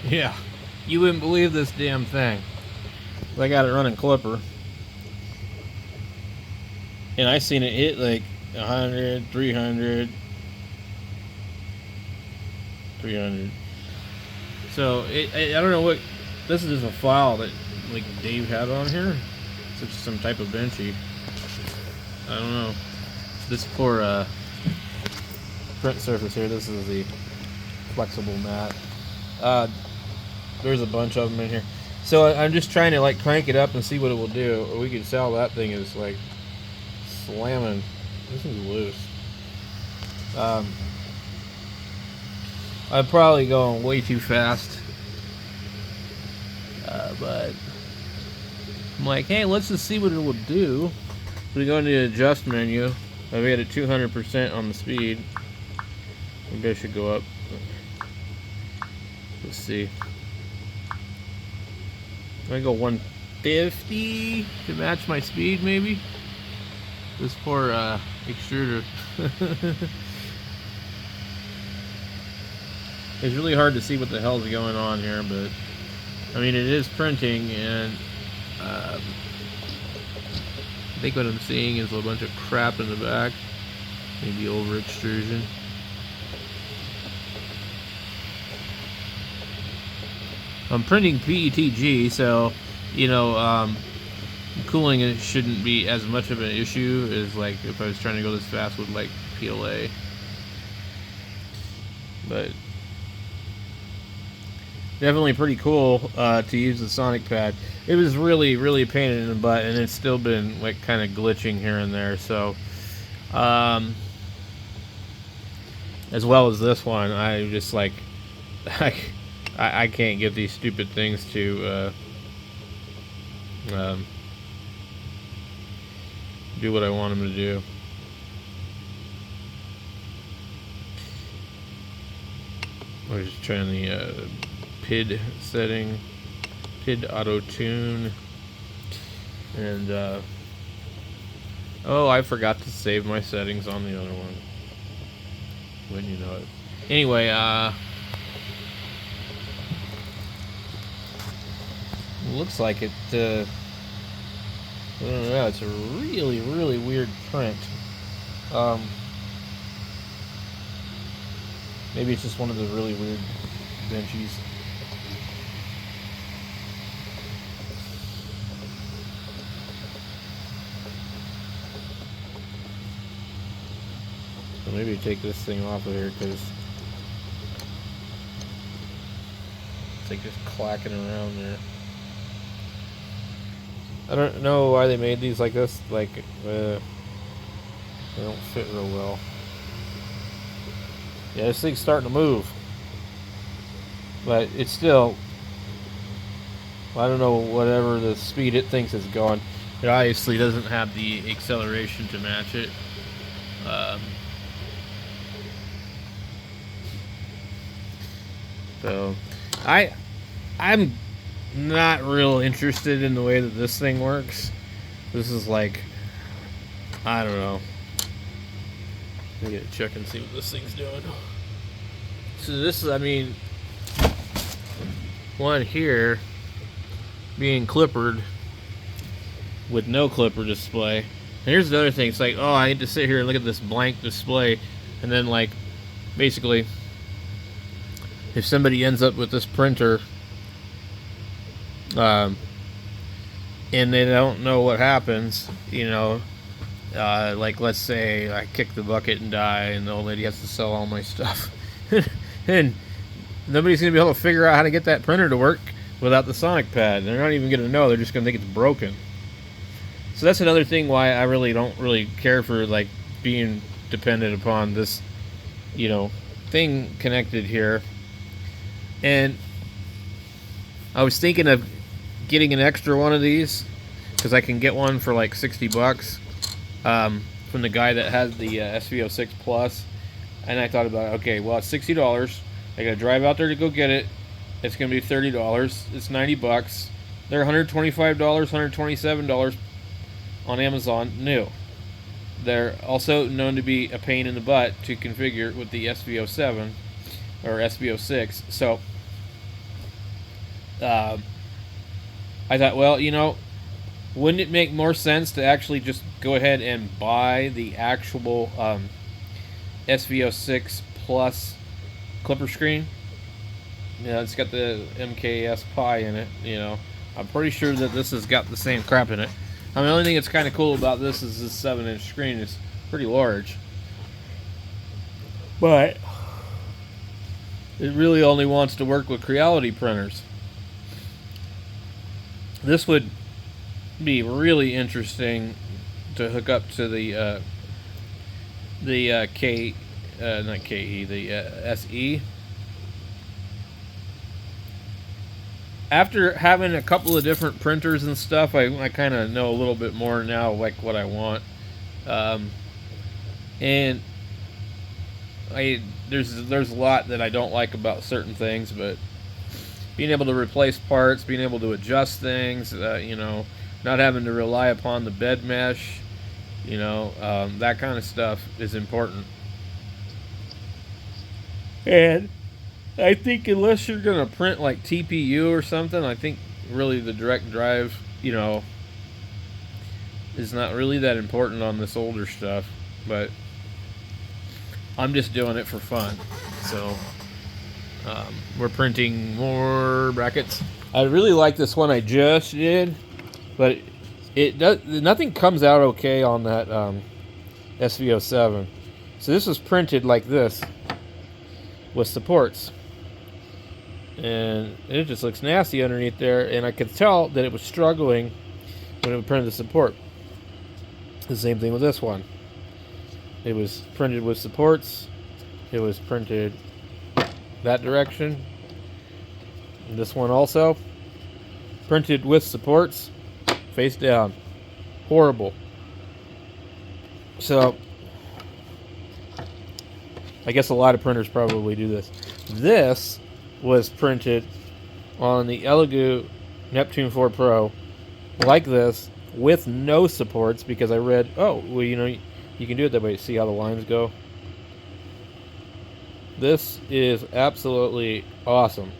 Yeah, you wouldn't believe this damn thing. I got it running klipper, and I seen it hit like 100, 300, 300. So I don't know what this is. Just a file that like Dave had on here. It's just some type of benchy. I don't know. This poor print surface here. This is the flexible mat. There's a bunch of them in here. So I'm just trying to like crank it up and see what it will do. Or we could sell that thing as like slamming. This thing's loose. I'm probably going way too fast. But I'm like, hey, let's just see what it will do. So we go into the adjust menu. I've got it 200% on the speed. Maybe I should go up. Let's see. I'm gonna go 150 to match my speed, maybe. This poor extruder. It's really hard to see what the hell's going on here, but I mean, it is printing, and I think what I'm seeing is a bunch of crap in the back, maybe over extrusion. I'm printing PETG, so you know, cooling it shouldn't be as much of an issue as like if I was trying to go this fast with like PLA. But definitely pretty cool to use the Sonic pad. It was really, really a pain in the butt, and it's still been like kind of glitching here and there. So, as well as this one, I just like I can't get these stupid things to do what I want them to do. I was just trying the PID setting, PID auto tune, and oh, I forgot to save my settings on the other one. When you know it. Anyway, looks like it. I don't know. It's a really, really weird print. Maybe it's just one of the really weird benchies. So maybe take this thing off of here because it's like just clacking around there. I don't know why they made these like this. Like, they don't fit real well. Yeah, this thing's starting to move. But it's still, I don't know, whatever the speed it thinks is going. It obviously doesn't have the acceleration to match it. So, I'm not real interested in the way that this thing works. This is like, I don't know. I gotta check and see what this thing's doing. So this is, I mean, one here being clippered with no clipper display. And here's the other thing. It's like, oh, I need to sit here and look at this blank display, and then like, basically, if somebody ends up with this printer, and they don't know what happens, you know, like let's say I kick the bucket and die, and the old lady has to sell all my stuff, and nobody's gonna be able to figure out how to get that printer to work without the Sonic pad. They're not even gonna know. They're just gonna think it's broken. So that's another thing why I really don't really care for like being dependent upon this, you know, thing connected here. And I was thinking of getting an extra one of these because I can get one for like $60 from the guy that has the SV06 Plus. And I thought about, okay, well, it's $60. I gotta drive out there to go get it. It's gonna be $30. It's $90. They're $125, $127 on Amazon new. They're also known to be a pain in the butt to configure with the SV07 or SV06. So Um, I thought, well, wouldn't it make more sense to actually just go ahead and buy the actual SVO6 Plus clipper screen? Yeah, it's got the MKS Pi in it. I'm pretty sure that this has got the same crap in it. The only thing that's kind of cool about this is this 7-inch screen is pretty large, but it really only wants to work with Creality printers. This would be really interesting to hook up to the not KE, the SE. After having a couple of different printers and stuff, I kind of know a little bit more now, like what I want. And there's a lot that I don't like about certain things, but being able to replace parts, being able to adjust things, not having to rely upon the bed mesh, that kind of stuff is important. And I think unless you're going to print like TPU or something, I think really the direct drive, is not really that important on this older stuff. But I'm just doing it for fun. So we're printing more brackets. I really like this one I just did, but nothing comes out okay on that SVO7. So this was printed like this with supports, and it just looks nasty underneath there, and I could tell that it was struggling when it would print the support. The same thing with this one. It was printed with supports, it was printed that direction, and this one also printed with supports face down. Horrible. So I guess a lot of printers probably do this. This was printed on the Elegoo Neptune 4 Pro like this with no supports, because I read, you can do it that way. See how the lines go? This is absolutely awesome.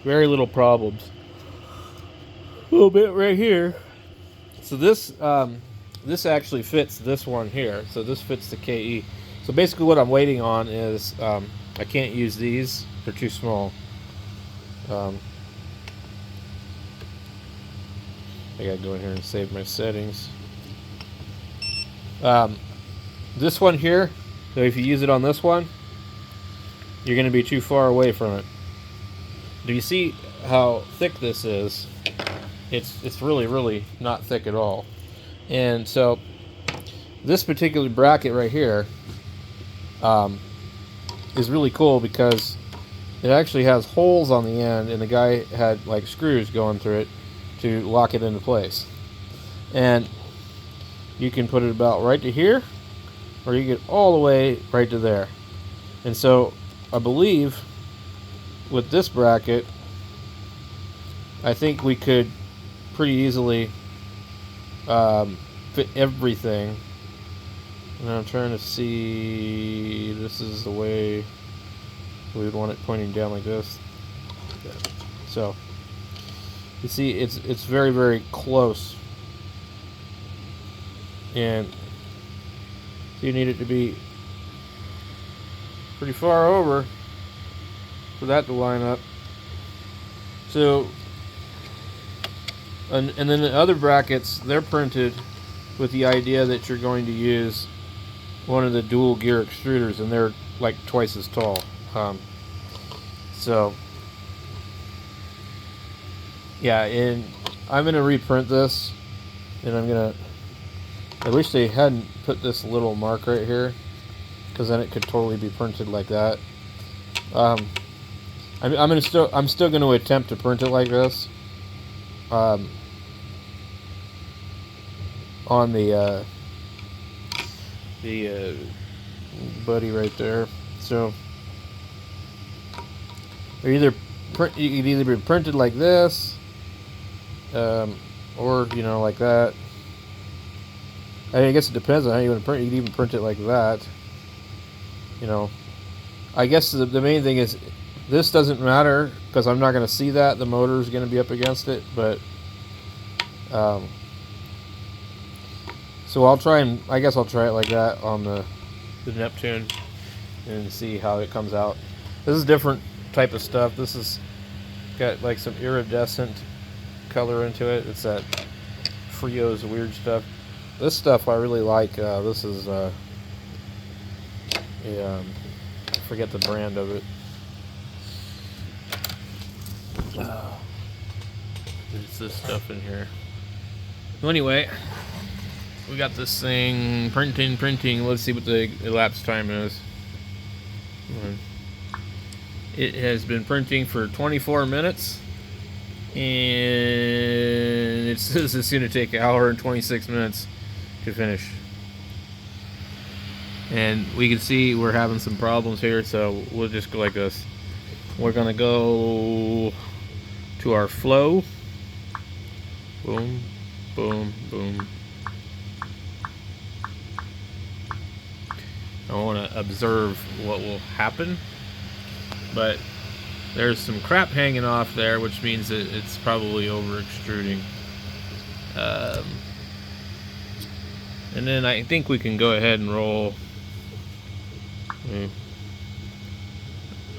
Very little problems. A little bit right here. So this actually fits this one here. So this fits the KE. So basically what I'm waiting on is I can't use these. They're too small. I gotta go in here and save my settings. This one here, so if you use it on this one, you're going to be too far away from it. Do you see how thick this is? It's really, really not thick at all. And so this particular bracket right here is really cool because it actually has holes on the end, and the guy had like screws going through it to lock it into place. And you can put it about right to here, or you get all the way right to there. And so I believe with this bracket, I think we could pretty easily fit everything. And I'm trying to see, this is the way we would want it pointing down like this. So you see it's very, very close, and so you need it to be pretty far over for that to line up. So and then the other brackets, they're printed with the idea that you're going to use one of the dual gear extruders, and they're like twice as tall. So yeah, and I'm gonna reprint this, and I'm gonna, I wish they hadn't put this little mark right here, because then it could totally be printed like that. I'm still going to attempt to print it like this on the buddy right there. So you could either be printed like this, or like that. I guess it depends on how you want to print. You can even print it like that. I guess the main thing is This doesn't matter because I'm not going to see that. The motor is going to be up against it, but so I'll try and I guess I'll try it like that on the Neptune and see how it comes out. This is different type of stuff. This is got like some iridescent color into it. It's that Frio's weird stuff. This stuff I really like. This is I forget the brand of it. It's this stuff in here. Well, anyway, we got this thing printing. Let's see what the elapsed time is. It has been printing for 24 minutes, and it says it's going to take an hour and 26 minutes to finish. And we can see we're having some problems here, so we'll just go like this. We're going to go to our flow. Boom, boom, boom. I want to observe what will happen, but there's some crap hanging off there, which means that it's probably over extruding. And then I think we can go ahead and roll. We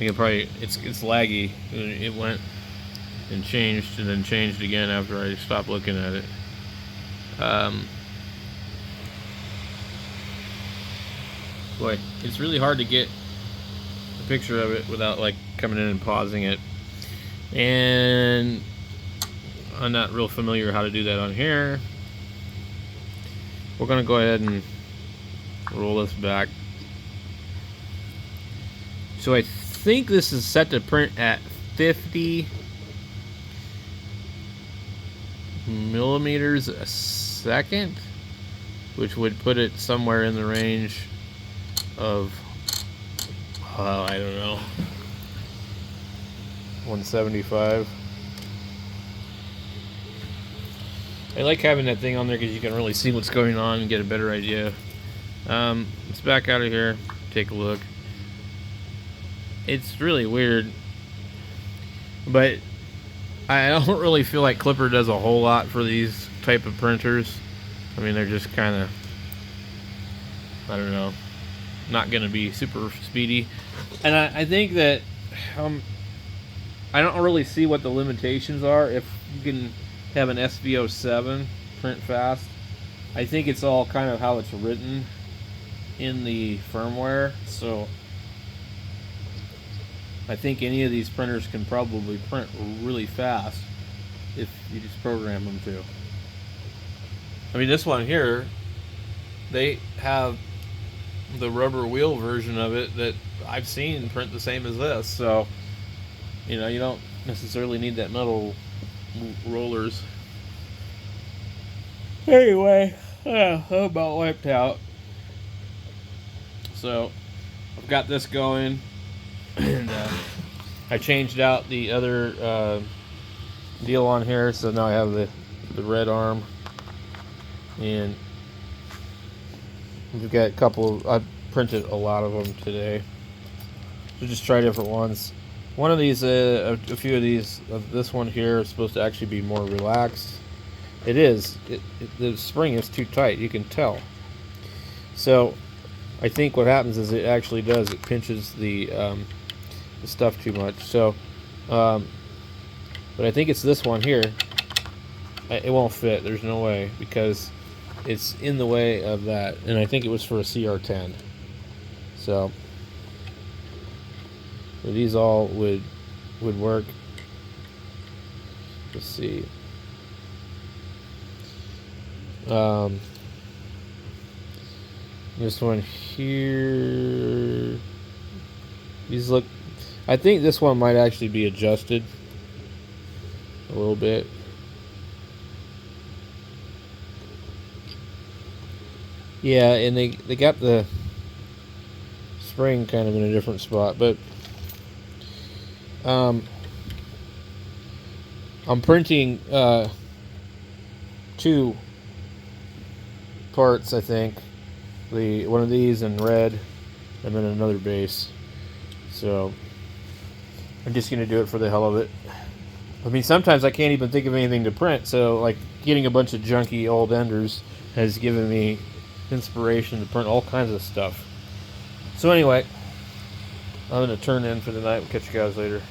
can probably, it's laggy. It went and changed and then changed again after I stopped looking at it. Boy, it's really hard to get a picture of it without like coming in and pausing it. And I'm not real familiar how to do that on here. We're gonna go ahead and roll this back. So I think this is set to print at 50 millimeters a second, which would put it somewhere in the range of, I don't know, 175. I like having that thing on there because you can really see what's going on and get a better idea. Let's back out of here, take a look. It's really weird, but I don't really feel like Klipper does a whole lot for these type of printers. I mean, they're just kind of, I don't know, not going to be super speedy. And I think that I don't really see what the limitations are. If you can have an SVO7 print fast, I think it's all kind of how it's written in the firmware. So I think any of these printers can probably print really fast if you just program them to. I mean, this one here, they have the rubber wheel version of it that I've seen print the same as this, so you know, you don't necessarily need that metal rollers. Anyway, I'm about wiped out. So I've got this going, and I changed out the other deal on here, so now I have the red arm, and we've got a couple. I've printed a lot of them today. So just try different ones. One of these, a few of these, this one here is supposed to actually be more relaxed. It is. The spring is too tight. You can tell. So I think what happens is it actually does. It pinches the stuff too much. So, but I think it's this one here. It won't fit. There's no way, because it's in the way of that, and I think it was for a CR10. So these all would work. Let's see. This one here. These look. I think this one might actually be adjusted a little bit. Yeah, and they got the spring kind of in a different spot, but I'm printing 2 parts, I think. One of these in red, and then another base. So I'm just going to do it for the hell of it. I mean, sometimes I can't even think of anything to print, so like getting a bunch of junky old enders has given me inspiration to print all kinds of stuff. So anyway, I'm going to turn in for the night. We'll catch you guys later.